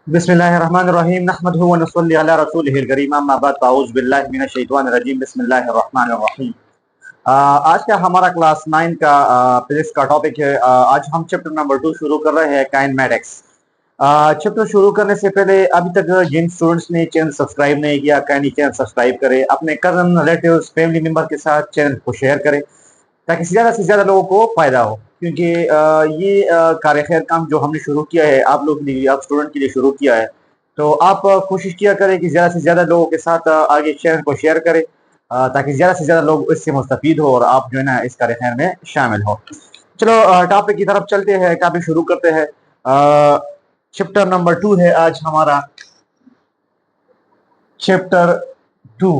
बिस्मिल्लाहिर्रहमानिर्रहीम नहमदुहु व नसल्ली अला रसूलिहिल करीम अम्मा बाद फ़अऊज़ु बिल्लाहि मिनश शैतानिर रजीम बिस्मिल्लाहिर्रहमानिर्रहीम। आज का हमारा क्लास 9 का फिजिक्स का टॉपिक है। आज हम चैप्टर नंबर 2 शुरू कर रहे हैं, काइनेमैटिक्स। चैप्टर शुरू करने से पहले अभी तक जिन स्टूडेंट्स ने चैनल सब्सक्राइब नहीं किया, काइंडली चैनल सब्सक्राइब करें, अपने कजन रिलेटिव्स फैमिली मेंबर के साथ चैनल को शेयर करें ताकि ज़्यादा से ज़्यादा लोगों को फ़ायदा हो। क्योंकि ये कार्य खैर काम जो हमने शुरू किया है आप लोग के लिए, आप स्टूडेंट के लिए शुरू किया है, तो आप कोशिश किया करें कि ज़्यादा से ज़्यादा लोगों के साथ आगे चैनल को शेयर करें ताकि ज़्यादा से ज़्यादा लोग इससे मुस्तफ़ीद हो और आप जो है ना इस कार्य खैर में शामिल हो। चलो टॉपिक की तरफ चलते हैं, टॉपिक शुरू करते हैं। चैप्टर नंबर 2 है आज हमारा, चैप्टर 2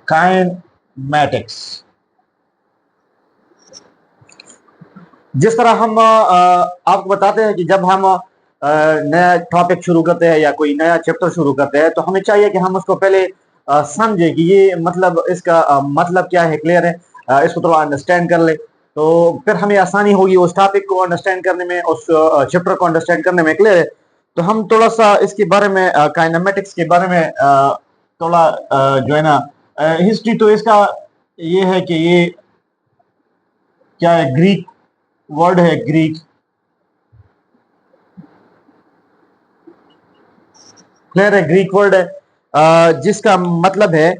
काइनेमैटिक्स। जिस तरह हम आपको बताते हैं कि जब हम नया टॉपिक शुरू करते हैं या कोई नया चैप्टर शुरू करते हैं तो हमें चाहिए कि हम उसको पहले समझे कि ये मतलब इसका मतलब क्या है, क्लियर है, इसको थोड़ा अंडरस्टैंड कर ले तो फिर हमें आसानी होगी उस टॉपिक को अंडरस्टैंड करने में, उस चैप्टर को अंडरस्टैंड करने में, क्लियर है। तो हम थोड़ा सा इसके बारे में, काइनेमैटिक्स के बारे में थोड़ा जो है ना हिस्ट्री तो इसका ये है कि ये क्या है, ग्रीक वर्ड है, ग्रीक, क्लियर है, ग्रीक वर्ड है जिसका मतलब है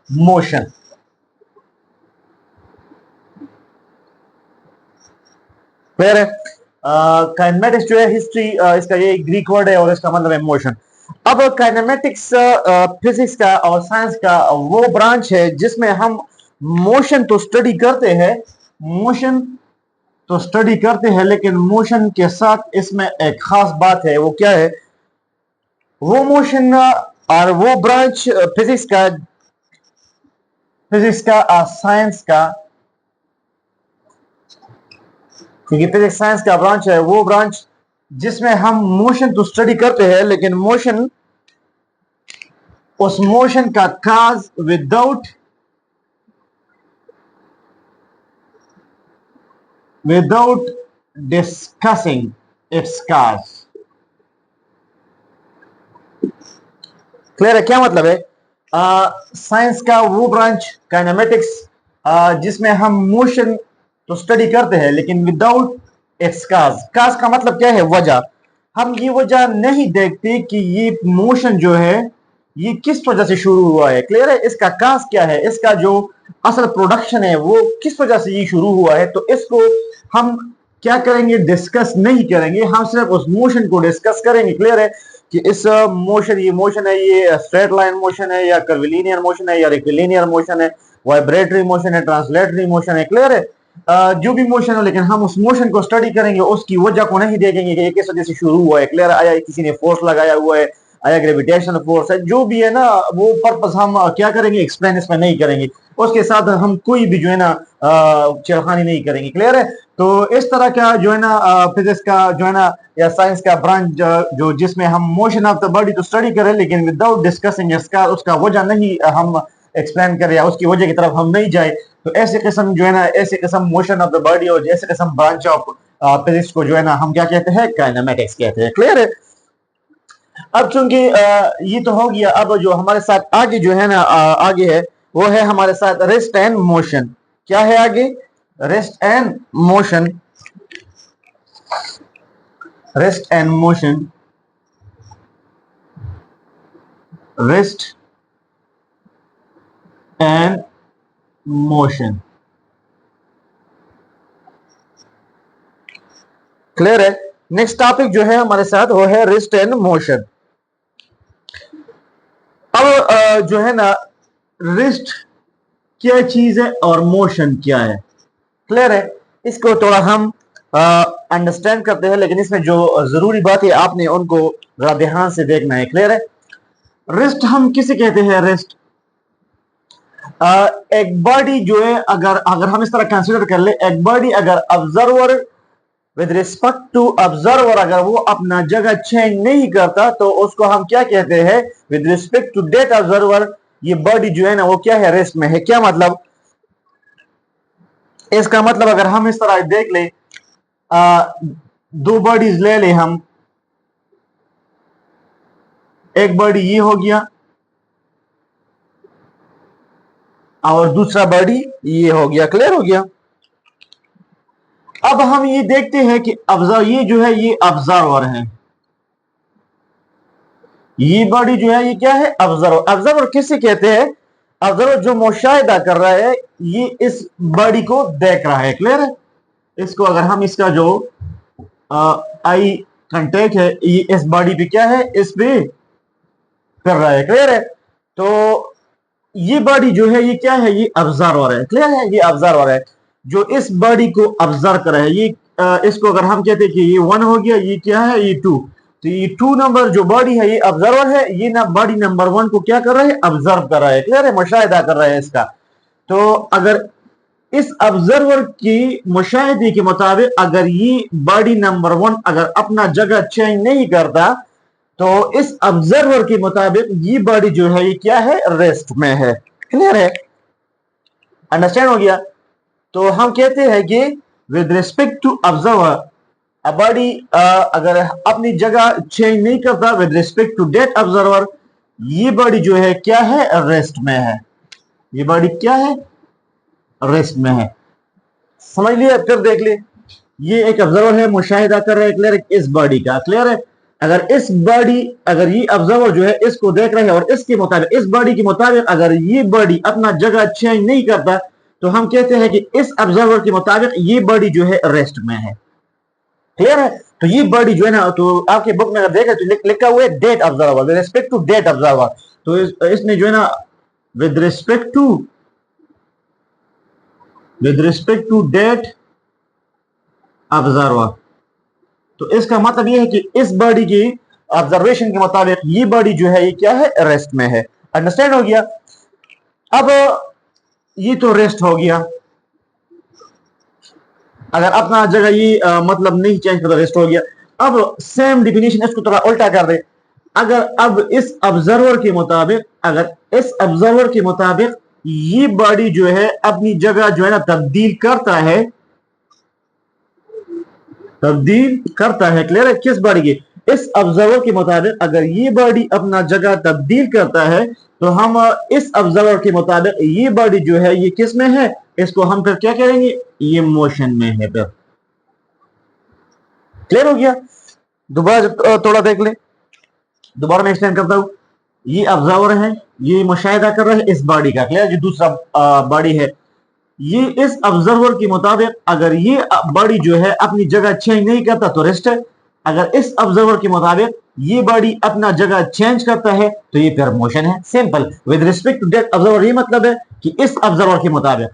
मोशन। क्लियर है। काइनेमैटिक्स जो है हिस्ट्री, इसका ये ग्रीक वर्ड है और इसका मतलब है मोशन। अब काइनेमैटिक्स फिजिक्स का और साइंस का वो ब्रांच है जिसमें हम मोशन तो स्टडी करते हैं, मोशन तो स्टडी करते हैं, लेकिन मोशन के साथ इसमें एक खास बात है। वो क्या है? वो मोशन और वो ब्रांच फिजिक्स का साइंस का, क्योंकि फिजिक्स साइंस का ब्रांच है, वो ब्रांच जिसमें हम मोशन तो स्टडी करते हैं लेकिन मोशन, उस मोशन का cause without discussing its cause. Clear है? क्या मतलब है? साइंस का वो ब्रांच काइनेमैटिक्स जिसमें हम मोशन तो स्टडी करते हैं लेकिन विदाउट इट्स काज। काज का मतलब क्या है? वजह। हम ये वजह नहीं देखते कि ये मोशन जो है ये किस वजह से शुरू हुआ है। क्लियर है? इसका काज क्या है, इसका जो असल प्रोडक्शन है वो किस वजह से ये शुरू हुआ है। तो इसको हम क्या करेंगे? डिस्कस नहीं करेंगे, हम सिर्फ उस मोशन को डिस्कस करेंगे। क्लियर है कि इस मोशन, ये मोशन है, ये स्ट्रेट लाइन मोशन है या कर्विलिनियर मोशन है या रेक्टिलिनियर मोशन है, वाइब्रेटरी मोशन है, ट्रांसलेटरी मोशन है। क्लियर है? जो भी मोशन है, लेकिन हम उस मोशन को स्टडी करेंगे, उसकी वजह को नहीं देखेंगे कि ये किस वजह से शुरू हुआ है। क्लियर? आया किसी ने फोर्स लगाया हुआ है, आया ग्रेविटेशनल फोर्स है, जो भी है ना वो पर्पस हम क्या करेंगे? एक्सप्लेन इसमें नहीं करेंगे, उसके साथ हम कोई भी जो है ना छेड़खानी नहीं करेंगे। क्लियर है? तो इस तरह का जो है ना फिजिक्स का जो है ना या साइंस का ब्रांच जो जिसमें हम मोशन ऑफ द बॉडी तो स्टडी करें लेकिन विदाउट डिस्कसिंग इसका, उसका वजह नहीं हम एक्सप्लेन करें या उसकी वजह की तरफ हम नहीं जाए, तो ऐसे किस्म जो है ना, ऐसे किस्म मोशन ऑफ द बॉडी और ऐसे किस्म ब्रांच ऑफ फिजिक्स को जो है ना हम क्या कहते हैं? काइनेमैटिक्स कहते हैं। क्लियर है? अब चूंकि ये तो हो गया, अब जो हमारे साथ आगे जो है ना आगे है वो है हमारे साथ रेस्ट एंड मोशन। क्या है आगे? Rest and motion. Rest and motion, rest and motion. Clear है? नेक्स्ट टॉपिक जो है हमारे साथ वो है रेस्ट एंड मोशन। अब जो है ना रेस्ट क्या चीज है और मोशन क्या है? क्लियर है? इसको थोड़ा हम अंडरस्टैंड करते हैं, लेकिन इसमें जो जरूरी बात है आपने उनको जरा ध्यान से देखना है। क्लियर है? रेस्ट हम किसे कहते हैं? रेस्ट एक बॉडी जो है, अगर अगर हम इस तरह कंसीडर कर ले, एक बॉडी अगर observer with respect to observer अगर वो अपना जगह चेंज नहीं करता तो उसको हम क्या कहते हैं? With respect to that observer ये बॉडी जो है ना वो क्या है? रेस्ट में है। क्या मतलब? इसका मतलब अगर हम इस तरह देख ले, दो बॉडीज ले ले हम, एक बॉडी ये हो गया और दूसरा बॉडी ये हो गया। क्लियर हो गया। अब हम ये देखते हैं कि ऑब्जर्व, ये जो है ये ऑब्जर्वर है, ये बॉडी जो है ये क्या है, ऑब्जर्वर। ऑब्जर्वर किसे कहते हैं? ऑब्जर्वर जो मुशाहिदा कर रहा है, ये इस बॉडी को देख रहा है। क्लियर है। इसको अगर हम इसका जो आई कंटेक्ट है, ये इस बॉडी पे क्या है, इस पे कर रहा है। क्लियर है। तो ये बॉडी जो है ये क्या है, ये ऑब्जर्वर है। क्लियर है। ये ऑब्जर्वर है जो इस बॉडी को ऑब्जर्व कर रहा है। ये इसको अगर हम कहते हैं कि ये 1 हो गया, ये क्या है, ये 2, तो ये 2 नंबर जो बॉडी है ये ऑब्जर्वर है। ये ना बॉडी नंबर 1 को क्या कर रहा है, ऑब्जर्व कर रहा है। क्लियर है। मुशाहिदा कर रहा है इसका। तो अगर इस ऑब्जर्वर की मुशाहिदे के मुताबिक अगर ये बॉडी नंबर 1 अगर अपना जगह चेंज नहीं करता, तो इस ऑब्जर्वर के मुताबिक ये बॉडी जो है ये क्या है, रेस्ट में है। क्लियर है। अंडरस्टैंड हो गया। तो हम कहते हैं कि with respect to observer, a body अगर अपनी जगह चेंज नहीं करता, with respect to that observer, ये बॉडी जो है क्या है, रेस्ट में है। ये बॉडी क्या है, रेस्ट में है। समझ लिया। फिर देख ले, ये एक ऑब्जर्वर है, मुशाहिदा कर रहा है। क्लियर है। इस बॉडी का। क्लियर है। अगर इस बॉडी, अगर ये ऑब्जर्वर जो है इसको देख रहे हैं और इसके मुताबिक, इस बॉडी के मुताबिक अगर ये बॉडी अपना जगह चेंज नहीं करता, तो हम कहते हैं कि इस ऑब्जर्वर के मुताबिक ये बॉडी जो है रेस्ट में है। क्लियर है। तो ये बॉडी जो है ना, तो आपके बुक में अगर देखें तो लिखा हुआ है that observer, with respect to that observer. तो इसने जो है ना with respect to that observer, तो इसका मतलब यह है कि इस बॉडी की ऑब्जर्वेशन के मुताबिक ये बॉडी जो है ये क्या है, रेस्ट में है। अंडरस्टैंड हो गया। अब ये तो रेस्ट हो गया। अगर अपना जगह ये मतलब नहीं चेंज करता, रेस्ट हो गया। अब सेम डिफिनेशन इसको थोड़ा उल्टा कर दे। अगर अब इस ऑब्जर्वर के मुताबिक, अगर इस ऑब्जर्वर के मुताबिक ये बॉडी जो है अपनी जगह जो है ना तब्दील करता है, क्लियर है। किस बॉडी की? इस ऑब्जर्वर के मुताबिक अगर ये बॉडी अपना जगह तब्दील करता है, तो हम इस ऑब्जर्वर के मुताबिक ये बॉडी जो है ये किस में है, इसको हम फिर क्या करेंगे, ये मोशन में है। फिर क्लियर हो गया। दोबारा थोड़ा देख ले, दोबारा मैं एक्सप्लेन करता हूं। ये ऑब्जर्वर है, ये मुशाहिदा कर रहा है इस बॉडी का। क्लियर। जो दूसरा बॉडी है, ये इस ऑब्जर्वर के मुताबिक अगर ये बॉडी जो है अपनी जगह चेंज नहीं करता तो रेस्ट है। अगर इस ऑब्जर्वर के मुताबिक ये बॉडी अपना जगह चेंज करता है तो ये फिर मोशन है। Simple. With respect to that observer, ये मतलब है कि इस ऑब्जर्वर के मुताबिक,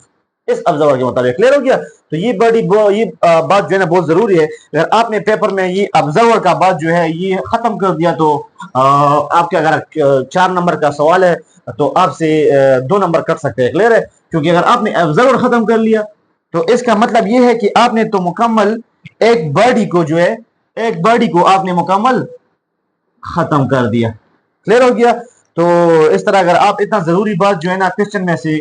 क्लियर हो गया। तो ये बॉडी, ये बात जो है ना बहुत जरूरी है। अगर आपने पेपर में ये ऑब्जर्वर का बात जो है ये खत्म कर दिया, तो आपके अगर 4 नंबर का सवाल है तो आपसे 2 नंबर कट सकते हैं। क्लियर है। क्योंकि अगर आपने ऑब्जर्वर खत्म कर लिया तो इसका मतलब यह है कि आपने तो मुकम्मल एक बॉडी को जो है, एक बॉडी को आपने मुकम्मल खत्म कर दिया। क्लियर हो गया। तो इस तरह अगर आप इतना जरूरी बात जो है ना क्वेश्चन में से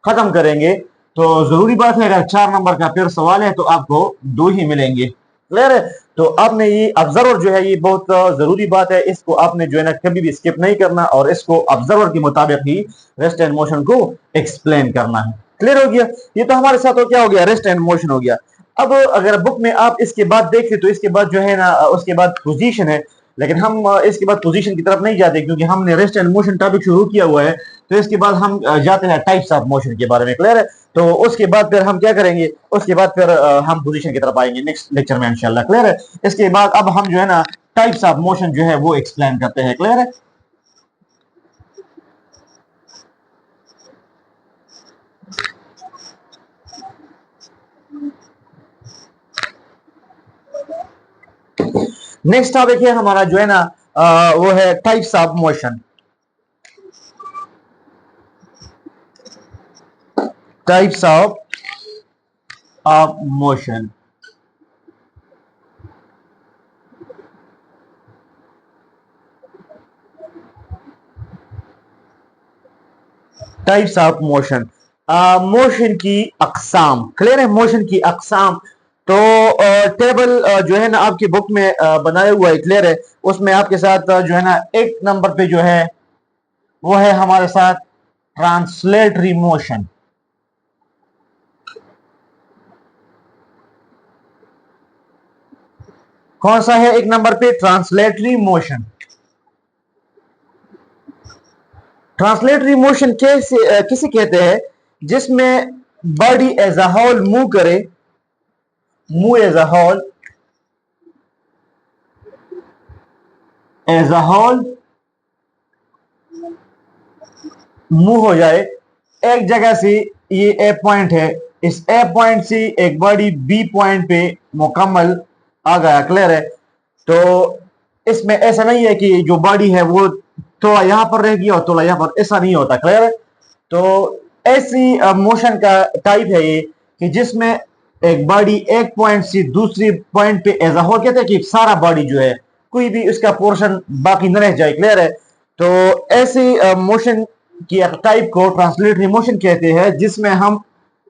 खत्म करेंगे, तो जरूरी बात है अगर 4 नंबर का फिर सवाल है तो आपको 2 ही मिलेंगे। क्लियर है। तो आपने ये ऑब्जर्वर जो है ये बहुत जरूरी बात है, इसको आपने जो है ना कभी भी स्किप नहीं करना और इसको ऑब्जर्वर के मुताबिक ही रेस्ट एंड मोशन को एक्सप्लेन करना है। क्लियर हो गया। ये तो हमारे साथ हो क्या हो गया, रेस्ट एंड मोशन हो गया। अब अगर बुक में आप इसके बाद देखें तो इसके बाद जो है ना उसके बाद पोजीशन है, लेकिन हम इसके बाद पोजीशन की तरफ नहीं जाते क्योंकि हमने रेस्ट एंड मोशन टॉपिक शुरू किया हुआ है। तो इसके बाद हम जाते हैं टाइप्स ऑफ मोशन के बारे में। क्लियर है। तो उसके बाद फिर हम क्या करेंगे, उसके बाद फिर हम पोजीशन की तरफ आएंगे नेक्स्ट लेक्चर में इंशाल्लाह। क्लियर है। इसके बाद अब हम जो है ना टाइप्स ऑफ मोशन जो है वो एक्सप्लेन करते हैं। क्लियर है। नेक्स्ट टॉपिक है हमारा जो है ना वो है types of motion. Types of motion. Types of motion, motion की अकसाम। क्लियर है। मोशन की अकसाम, तो टेबल जो है ना आपकी बुक में बनाया हुआ है, क्लियर है। उसमें आपके साथ जो है ना एक नंबर पे जो है वो है हमारे साथ ट्रांसलेटरी मोशन। कौन सा है एक नंबर पे? Translatory motion. ट्रांसलेटरी मोशन कैसे किसे कहते हैं? जिसमें body as a whole move करे, move as a whole, as a whole move हो जाए एक जगह से। ये ए पॉइंट है, इस ए पॉइंट से एक बॉडी बी पॉइंट पे मुकम्मल आ गया, क्लियर है। तो इसमें ऐसा नहीं है कि जो बॉडी है वो थोड़ा यहां पर रहेगी और थोड़ा यहां पर, ऐसा नहीं होता, क्लियर है। तो ऐसी मोशन का टाइप है ये कि जिसमें एक बॉडी एक पॉइंट से दूसरी पॉइंट पे एज अ होल, कहते हैं कि सारा बॉडी जो है कोई भी उसका पोर्शन बाकी न रह जाए, क्लियर है। तो ऐसी मोशन की टाइप को ट्रांसलेटरी मोशन कहते हैं, जिसमें हम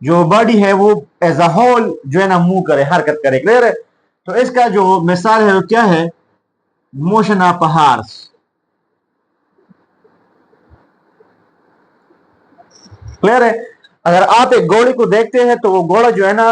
जो बॉडी है वो एज अ होल जो है ना मूव करे, हरकत करे, क्लियर है। तो इसका जो मिसाल है वो क्या है? Motion of horse. क्लियर है। अगर आप एक घोड़े को देखते हैं तो वो घोड़ा जो है ना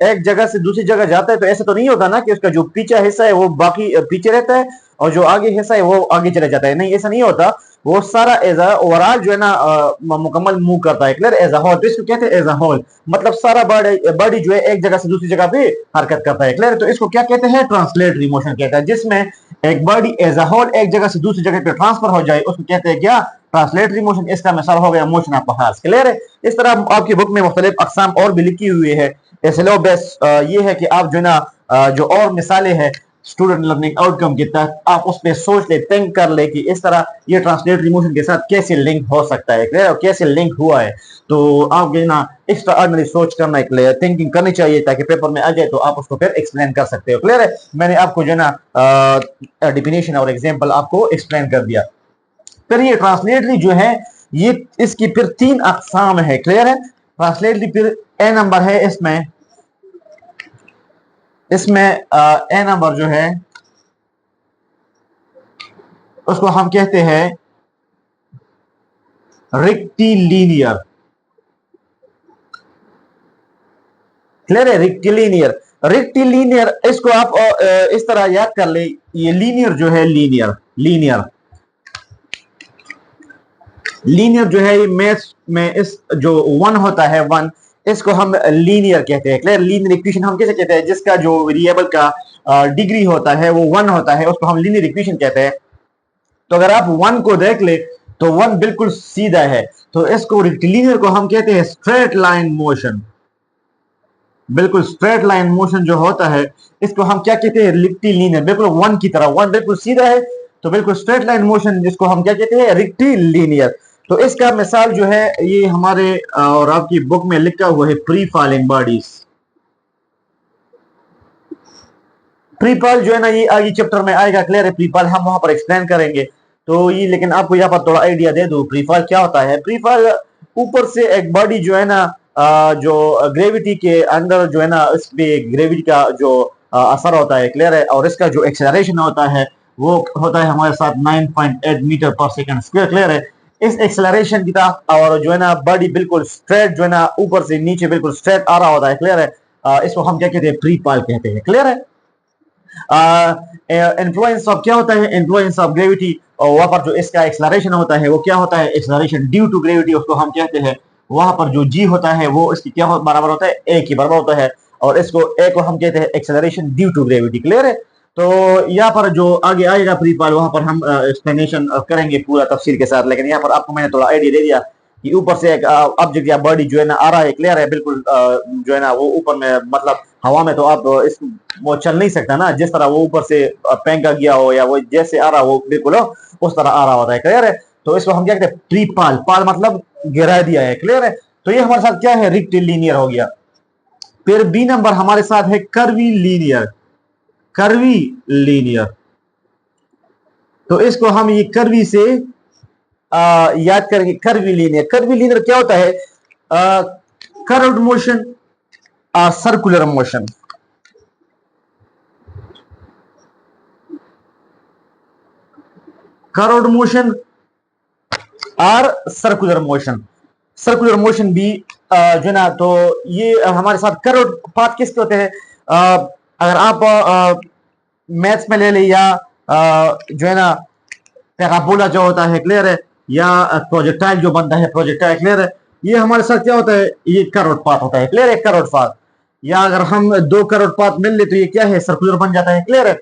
एक जगह से दूसरी जगह जाता है, तो ऐसा तो नहीं होता ना कि उसका जो पीछा हिस्सा है वो बाकी पीछे रहता है और जो आगे हिस्सा है वो आगे चले जाता है। नहीं, ऐसा नहीं होता। वो सारा एज अ ओवरऑल जो है ना मुकम्मल मूव करता है, क्लियर, एज अ होल। तो इसको कहते हैं एज अ होल, मतलब सारा बॉडी बॉडी जो है एक जगह से दूसरी जगह पे हरकत करता है, क्लियर। तो इसको क्या कहते हैं? ट्रांसलेटरी मोशन कहता है। जिसमें एक बॉडी एज अ होल एक जगह से दूसरी जगह पे ट्रांसफर हो जाए उसको कहते हैं क्या? Translatory motion. इसका मिसाल हो गया मोशन ऑफ हार्स, क्लियर है। इस तरह आपकी बुक में मुख्तलिफ अकसाम और भी लिखी हुई है। सिलेबस ये है कि आप जो है ना जो और मिसालें हैं स्टूडेंट लर्निंग आउटकम के तहत, आप उस पर सोच ले, थिंक कर ले कि इस तरह ये ट्रांसलेटरी मोशन के साथ कैसे लिंक हो सकता है, क्लियर, और कैसे लिंक हुआ है। तो आप जो है ना एक्स्ट्रा ऑर्डिनरी सोच करना है, क्लियर, थिंकिंग करनी चाहिए ताकि पेपर में आ जाए तो आप उसको फिर एक्सप्लेन कर सकते हो, क्लियर है। मैंने आपको जो है ना डिफिनेशन और एग्जाम्पल आपको एक्सप्लेन कर दिया। फिर ये ट्रांसलेटरी जो है ये इसकी फिर तीन अकसाम है, क्लियर है। ट्रांसलेटरी फिर ए नंबर है इसमें, इसमें ए नंबर जो है उसको हम कहते हैं रेक्टिलिनियर, क्लियर है। रेक्टिलिनियर, रेक्टिलिनियर इसको आप इस तरह याद कर ले। ये लीनियर जो है, लीनियर, लीनियर, लीनियर जो है मैथ्स में इस जो वन होता है, वन, इसको हम लीनियर कहते हैं, क्लियर। लीनियर इक्वेशन हम कैसे कहते हैं? जिसका जो वेरिएबल का डिग्री होता है वो वन होता है, उसको हम लीनियर इक्वेशन कहते हैं। तो अगर आप वन को देख ले तो वन बिल्कुल सीधा है, तो इसको लीनियर को हम कहते हैं स्ट्रेट लाइन मोशन। बिल्कुल स्ट्रेट लाइन मोशन जो होता है इसको हम क्या कहते हैं? रेक्टिलिनियर, बिल्कुल वन की तरह, वन बिल्कुल सीधा है तो बिल्कुल स्ट्रेट लाइन मोशन, जिसको हम क्या कहते हैं? रेक्टिलिनियर। तो इसका मिसाल जो है ये हमारे और आपकी बुक में लिखा हुआ है pre falling bodies. Pre fall जो है ना ये आगे चैप्टर में आएगा, क्लियर है। प्री फॉल हम वहां पर एक्सप्लेन करेंगे। तो ये लेकिन आपको यहाँ पर थोड़ा आइडिया दे दूं प्री फॉल क्या होता है। प्री फॉल ऊपर से एक बॉडी जो है ना जो ग्रेविटी के अंदर जो है ना इस पे ग्रेविटी का जो असर होता है, क्लियर है, और इसका जो एक्सेलरेशन होता है वो होता है हमारे साथ 9.8 मीटर पर सेकंड स्क्वायर, क्लियर है। इस एक्सेलरेशन की तरह और जो है ना बॉडी बिल्कुल स्ट्रेट जो है ना ऊपर से नीचे बिल्कुल स्ट्रेट आ रहा होता है, क्लियर है। इसको हम क्या कहते हैं? प्री फॉल कहते हैं, क्लियर है। इन्फ्लुएंस ऑफ क्या होता है? इन्फ्लुएंस ऑफ ग्रेविटी, और वहां पर जो इसका एक्सलरेशन होता है वो क्या होता है? एक्सलरेशन ड्यू टू ग्रेविटी उसको हम कहते हैं। वहां पर जो जी होता है वो इसकी क्या बराबर होता है? ए के बराबर होता है, और इसको ए को हम कहते हैं acceleration due to gravity, clear है। तो यहाँ पर जो आगे आएगा प्री फॉल वहां पर हम एक्सप्लेनेशन करेंगे पूरा तफसील के साथ, लेकिन यहाँ पर आपको मैंने थोड़ा आइडिया दे दिया कि ऊपर से एक ऑब्जेक्ट या बॉडी जो है ना आ रहा है, क्लियर है, बिल्कुल जो है ना वो ऊपर में, मतलब हवा में तो आप इस वो चल नहीं सकता ना, जिस तरह वो ऊपर से फेंका गया हो या वो जैसे आ रहा हो बिल्कुल उस तरह आ रहा होता है, क्लियर है। तो इसको हम क्या कहते हैं? प्री पाल, पाल मतलब गिरा दिया है, क्लियर है। तो ये हमारे साथ क्या है? रेक्टिलिनियर हो गया। फिर बी नंबर हमारे साथ है कर्वी लीनियर, कर्वी लीनियर। तो इसको हम ये कर्वी से याद करेंगे। कर्वी लीनियर, कर्वी लीनियर क्या होता है? Curved motion, circular motion, curved motion और सर्कुलर मोशन। सर्कुलर मोशन भी जो है ना, तो ये हमारे साथ कर्व्ड पाथ किसके होते हैं? अगर आप मैथ्स में ले लें या जो है ना पैराबोला जो होता है, क्लियर है, या प्रोजेक्टाइल जो बनता है, प्रोजेक्टाइल, क्लियर है, ये हमारे साथ क्या होता है? ये कर्व्ड पाथ होता है, क्लियर है, कर्व्ड पाथ। या अगर हम दो कर्व्ड पाथ मिल ले तो ये क्या है? सर्कुलर बन जाता है, क्लियर है।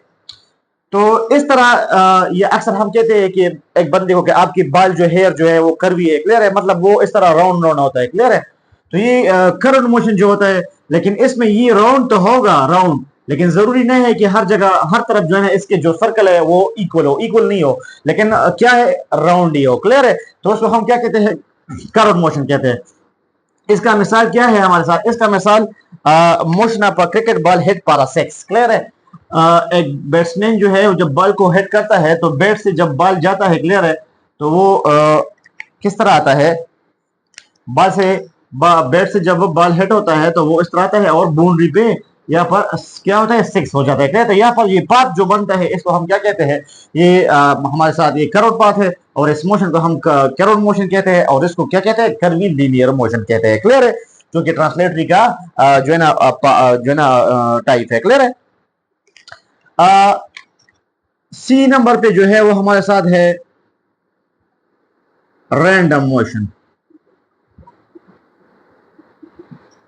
तो इस तरह ये अक्सर हम कहते हैं कि एक बंदे को कि आपकी बाल जो हेयर जो है वो कर्वी है, क्लियर है, मतलब वो इस तरह राउंड राउंड होता है, क्लियर है। तो ये कर्व्ड मोशन जो होता है, लेकिन इसमें ये राउंड तो होगा, राउंड, लेकिन जरूरी नहीं है कि हर जगह हर तरफ जो है ना इसके जो सर्कल है वो इक्वल हो, इक्वल नहीं हो, लेकिन क्या है? राउंड ही हो, क्लियर है। तो उसको हम क्या कहते हैं? कर्व्ड मोशन कहते हैं। इसका मिसाल क्या है हमारे साथ? इसका मिसाल motion of cricket ball hit पारा सिक्स, क्लियर है। एक बैट्समैन जो है जब बॉल को हिट करता है तो बैट से जब बॉल जाता है, क्लियर है, तो वो किस तरह आता है? बॉल से बैट से जब बॉल हिट होता है तो वो इस तरह आता है और बाउंड्री पे यहाँ पर क्या होता है? सिक्स हो जाता है। तो यहाँ पर ये पाथ जो बनता है इसको हम क्या कहते हैं? ये हमारे साथ ये कर्व्ड पाथ है, और इस मोशन को हम कर्व्ड मोशन कहते हैं, और इसको क्या कहते हैं? कर्वी लीनियर मोशन कहते हैं, क्लियर है, जो कि ट्रांसलेटरी का जो है ना जो है ना टाइप है, क्लियर है। सी नंबर पे जो है वो हमारे साथ है random motion.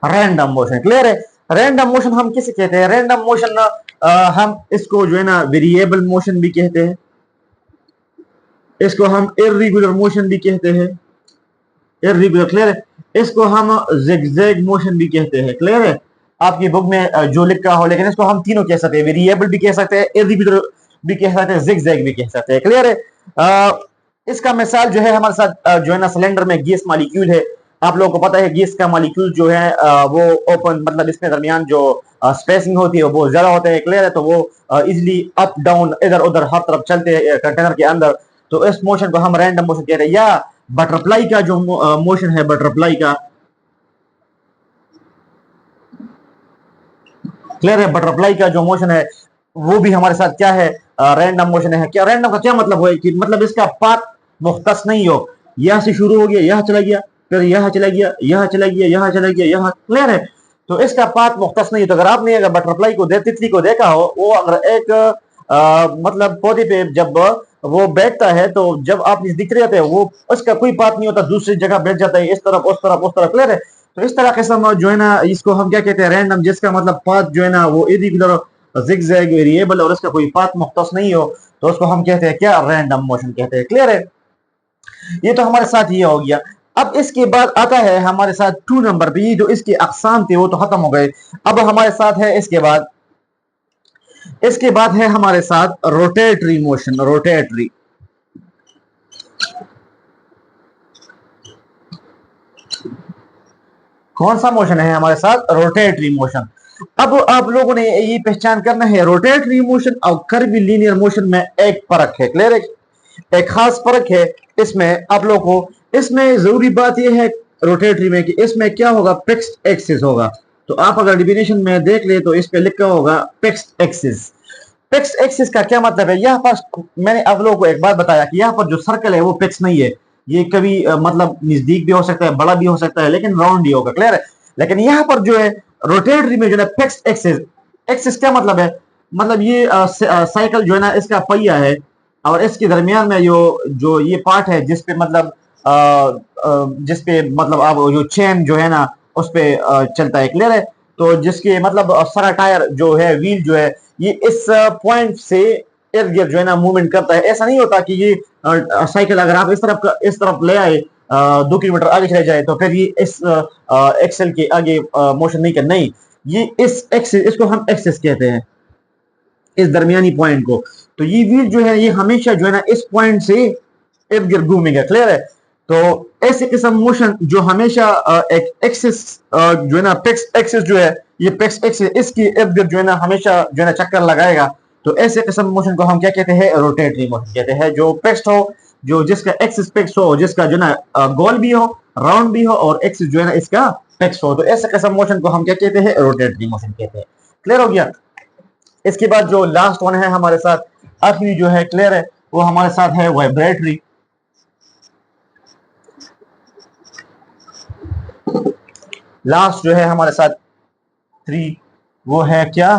Random motion, clear है। रैंडम मोशन हम किसे कहते हैं? रैंडम मोशन हम इसको जो है ना वेरिएबल मोशन भी कहते हैं, इसको हम इर्रेगुलर मोशन भी कहते हैं, इर्रेगुलर, क्लियर है। इसको हम जिगजैग मोशन भी कहते हैं, क्लियर है। आपकी बुक में जो लिखा हो, लेकिन इसको हम तीनों कह सकते हैं, वेरिएबल भी कह सकते हैं, इर्रेगुलर भी कह सकते हैं, जिगजैग भी कह सकते हैं, क्लियर है। इसका मिसाल जो है हमारे साथ जो है ना सिलेंडर में गैस मॉलिक्यूल है। आप लोगों को पता है गैस का मॉलिक्यूल जो है वो ओपन, मतलब इसमें दरमियान जो स्पेसिंग होती है वो बहुत ज्यादा होते हैं, क्लियर है। तो वो इजिली अप डाउन इधर उधर हर तरफ चलते हैं कंटेनर के अंदर। तो इस मोशन को हम रैंडम मोशन कहते हैं। या बटरफ्लाई का जो मोशन है, बटरफ्लाई का, क्लियर है, बटरफ्लाई का जो मोशन है वो भी हमारे साथ क्या है? रैंडम मोशन है। क्या रैंडम का क्या मतलब है? कि मतलब इसका पाथ मुख्तस नहीं हो, यहां से शुरू हो गया, यहां चला गया, फिर यहां चला गया, यहां चला गया, यहां चला गया, यहां, क्लियर है। तो इसका पाथ मुख्तस नहीं। तो अगर आपने अगर बटरफ्लाई को तितली को देखा हो, वो अगर एक मतलब पौधे पे जब वो बैठता है तो जब आप दिख रहे होते हैं वो उसका कोई पाथ नहीं होता, दूसरी जगह बैठ जाता है, इस तरफ उस तरफ उस तरफ, क्लियर है। तो इस तरह किस्म जो है ना इसको हम क्या कहते हैं? रैंडम, जिसका मतलब पाथ जो है ना वो इर्रेगुलर, जिगजैग, वेरिएबल, और इसका कोई पाथ मुख्तस नहीं हो, तो उसको हम कहते हैं क्या? रैंडम मोशन कहते हैं, क्लियर है। ये तो हमारे साथ ये हो गया। अब इसके बाद आता है हमारे साथ 2 नंबर पे, ये जो इसके अकसाम थे वो तो खत्म हो गए। अब हमारे साथ है इसके बाद है हमारे साथ रोटेटरी मोशन। रोटेटरी, कौन सा मोशन है हमारे साथ? Rotatory motion. अब आप लोगों ने ये पहचान करना है रोटेटरी मोशन और कर्वी लीनियर मोशन में एक फर्क है, क्लियर है, एक खास फर्क है इसमें आप लोगों को। इसमें जरूरी बात यह है रोटेटरी में कि इसमें क्या होगा? फिक्स्ड एक्सिस होगा। तो आप अगर डिफिनेशन में देख ले तो इस पे लिखा होगा फिक्स्ड एक्सिस। फिक्स्ड एक्सिस का क्या मतलब है? यहाँ पर मैंने आप लोगों को एक बार बताया कि यहाँ पर जो सर्कल है वो फिक्स नहीं है, ये कभी मतलब नजदीक भी हो सकता है, बड़ा भी हो सकता है, लेकिन राउंड ही होगा, क्लियर है। लेकिन यहाँ पर जो है रोटेटरी में जो है फिक्स्ड एक्सिस, एक्सिस क्या मतलब है? मतलब ये साइकिल जो है ना इसका पहिया है, और इसके दरमियान में जो ये पार्ट है जिसपे मतलब जिसपे मतलब आप जो चेन जो है ना उस पे चलता है, क्लियर है। तो जिसके मतलब सारा टायर जो है, व्हील जो है, ये इस पॉइंट से इर्द गिर्द जो है ना मूवमेंट करता है। ऐसा नहीं होता कि ये साइकिल अगर आप इस तरफ ले आए 2 किलोमीटर आगे चले जाए तो फिर ये इस एक्सेल के आगे मोशन नहीं कर, नहीं, ये इस एक्सिस, इसको हम एक्सिस कहते हैं, इस दरमियानी पॉइंट को। तो ये व्हील जो है ये हमेशा जो है ना इस पॉइंट से इर्द गिर्द घूमेगा, क्लियर है। तो ऐसे किस्म मोशन जो हमेशा एक एक्सिस जो है ना फिक्स्ड एक्सिस जो है, ये फिक्स्ड एक्सिस इसकी इर्द गिर्द जो है ना हमेशा जो है ना चक्कर लगाएगा। तो ऐसे किस्म मोशन को हम क्या कहते हैं? रोटेटरी मोशन कहते हैं। जो फिक्स्ड हो, जो जिसका एक्सिस फिक्स हो, जिसका जो ना गोल भी हो, राउंड भी हो, और एक्सिस जो है ना इसका फिक्स हो, तो ऐसे किस्म मोशन को हम क्या कहते हैं? रोटेटरी मोशन कहते हैं, क्लियर हो गया। इसके बाद जो लास्ट वन है हमारे साथ, आखिरी जो है, क्लियर है, वो हमारे साथ है वाइब्रेटरी। लास्ट जो है हमारे साथ 3, वो है क्या?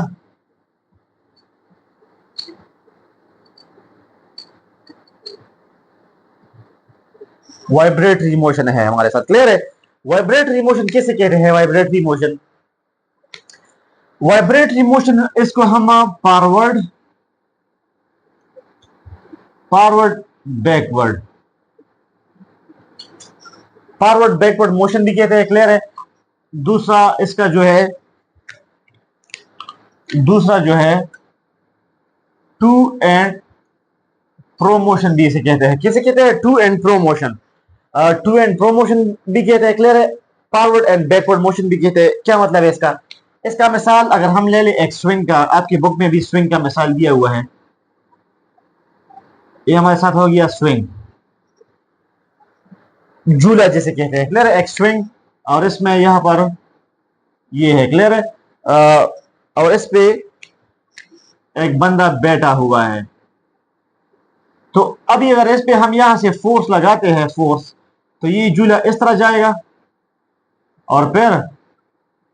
वाइब्रेटरी मोशन है हमारे साथ। क्लियर है? वाइब्रेटरी मोशन किसे कहते हैं? वाइब्रेटरी मोशन, वाइब्रेटरी मोशन इसको हम forward, forward backward, forward backward motion भी कहते हैं। क्लियर है? दूसरा इसका जो है, दूसरा जो है टू एंड प्रोमोशन भी इसे कहते हैं। किसे कहते हैं? To and fro motion. To and fro motion भी कहते हैं। क्लियर है? फॉरवर्ड एंड बैकवर्ड मोशन भी कहते हैं। क्या मतलब है इसका? इसका मिसाल अगर हम ले ले एक स्विंग का, आपकी बुक में भी स्विंग का मिसाल दिया हुआ है। ये हमारे साथ हो गया स्विंग, झूला जिसे कहते हैं। क्लियर है? एक स्विंग, और इसमें यहां पर ये है। क्लियर है? और इस पे एक बंदा बैठा हुआ है। तो अभी अगर इस पे हम यहां से फोर्स लगाते हैं, फोर्स, तो ये झूला इस तरह जाएगा और फिर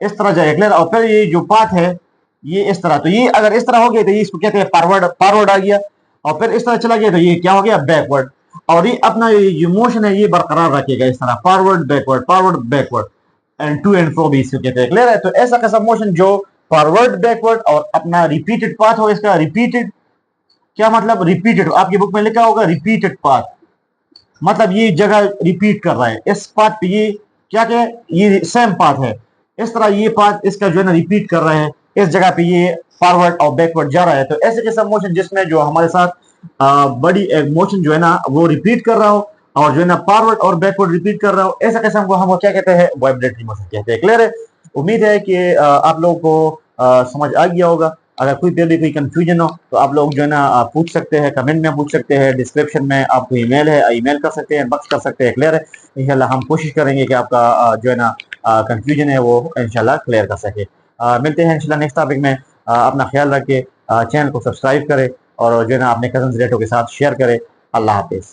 इस तरह जाएगा। क्लियर? और फिर ये जो पाथ है ये इस तरह, तो ये अगर इस तरह हो गया तो ये इसको कहते हैं फॉरवर्ड, फॉरवर्ड आ गया। और फिर इस तरह चला गया तो ये क्या हो गया? बैकवर्ड। और ये अपना ये मोशन है ये बरकरार रखेगा इस तरह, forward backward, forward backward, and to and fro भी इसको कहते हैं। क्लियर है? तो ऐसा कैसा मोशन जो फॉरवर्ड बैकवर्ड और अपना रिपीटेड पाथ हो, इसका रिपीटेड। क्या मतलब रिपीटेड? आपकी बुक में लिखा होगा रिपीटेड पाथ, मतलब ये जगह रिपीट कर रहा है इस पाथ पे। ये क्या क्या है? ये सेम पाथ है। इस तरह ये पाथ इसका जो है ना रिपीट कर रहे हैं इस जगह पे, ये फॉरवर्ड और बैकवर्ड जा रहा है। तो ऐसे किस्म मोशन जिसमें जो हमारे साथ बड़ी मोशन जो है ना वो रिपीट कर रहा हो और जो है ना फॉरवर्ड और बैकवर्ड रिपीट कर रहा हो, ऐसा किस्म को हम क्या कहते हैं? वाइब्रेटरी मोशन कहते हैं। क्लियर है? उम्मीद है कि आप लोगों को समझ आ गया होगा। अगर कोई फिर भी कोई कंफ्यूजन हो तो आप लोग जो है ना पूछ सकते हैं, कमेंट में पूछ सकते हैं, डिस्क्रिप्शन में आपको ईमेल है, ईमेल कर सकते हैं, इनबॉक्स कर सकते हैं। क्लियर है? इंशाल्लाह हम कोशिश करेंगे कि आपका जो है ना कंफ्यूजन है वो इंशाल्लाह क्लियर कर सके। मिलते हैं इंशाल्लाह नेक्स्ट टॉपिक में। अपना ख्याल रखें, चैनल को सब्सक्राइब करें और जो है ना अपने कजन रिलेटिव के साथ शेयर करें। अल्लाह हाफिज़।